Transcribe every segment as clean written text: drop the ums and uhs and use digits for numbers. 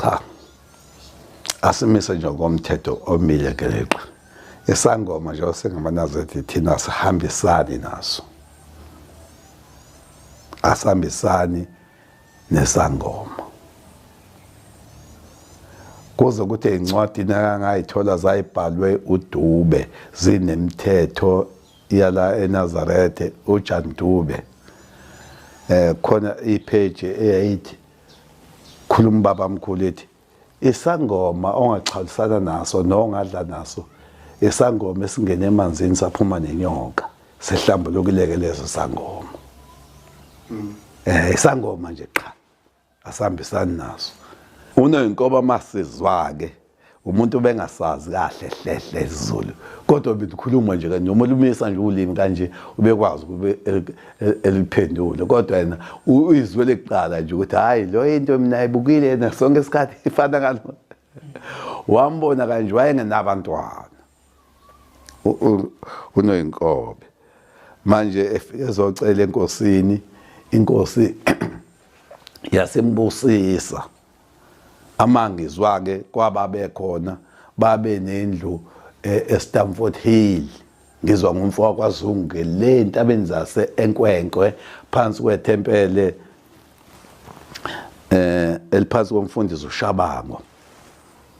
cha asimise nje ngomthetho omile ngeleqa isangoma nje singamaNazaretha thina sihambisani naso asihambisani nesangoma kuze ukuthi incwadi ngayithola zayibhalwe uDube zinemithetho yala eNazaretha uJandube khona ipage eyayithi khuluma baba mkhulu ethi isangoma ongaxhalisana naso nongadla naso isangoma esingene emanzini saphuma nenyoka sehlambulukileke lezo sangoma isangoma nje qha asihambisani naso unenkoba masizwa ke umuntu bengasazi kahle hlehle isiZulu kodwa bekukhuluma nje noma ulumisa nje ulimi kanje ubekwazi kube eliphendule kodwa yena uyizwe leqala nje ukuthi hayi lo into mina ayibukile yena sonke isikhathi ifana ngalo wambona kanje wayengenabantwana unoyinkobe manje efike ezocela enkosini inkosi yasembusisa amangizwa ke kwababe khona babe nendlu eStamford Hill ngizwa ngumfowabo kwaZungu le ntabeni zase enkwenkwe phansi kwethempele eliphansi komfundisi uShabango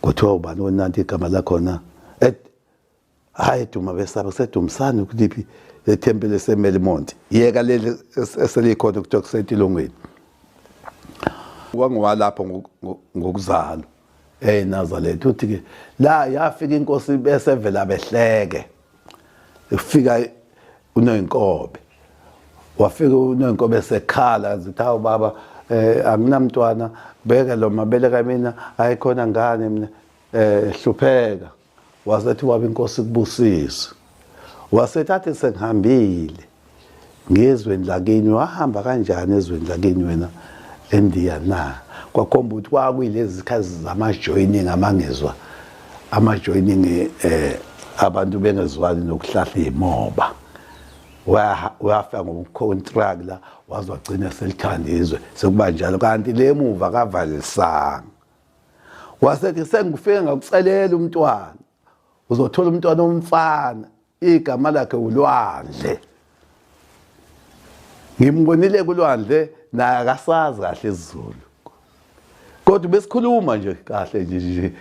kuthiwa ubani onanti igama lakhona hayi duma besaba sedumisana ukuphi lethempele seMelmont yeka leli eselikhona kuthiwa kusetilongweni wangowalapho ngokuzalwa eNazaretha uthi ke la yafika inkosi bese vela behleke ufika uNoyinkobe wafika uNoyinkobe sekhala zithi hawu baba anginamntwana beka lo mabele kamina ayikhona ngane mina hlupheka wasethi waba inkosi kubusisa wasethathe sengihambile ngezweni lakini wahamba kanjani ezweni lakini wena eNdiya na kwakhomba ukuthi kwakuyilezi zikhazi zama-joining amangezwa ama-joining abantu bengezwani nokuhlahla iy'moba wafika ngokucontract la waze wagcina selithanda izwe sekuba njalo kanti le muva kavalisanga wasethi sengifike ngakucelela umntwana uzothola umntwana omfana igama lakhe uLwandle ngimngonile kulwandle naye akasazi kahle isiZulu kodwa besikhuluma nje kahle nje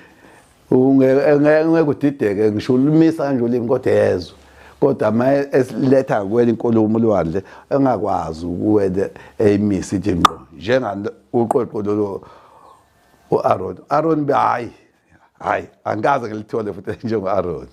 ungeke udideke ngisho ulumisa kanje ulimi kodwa yezwe kodwa maye esiletha kwela inkulumo uLwandle engakwazi ukuwela eyimisi ithi ngqo njenga uqoqo lo uAaron be hayi angikaze ngilithole futhi njengo Aaron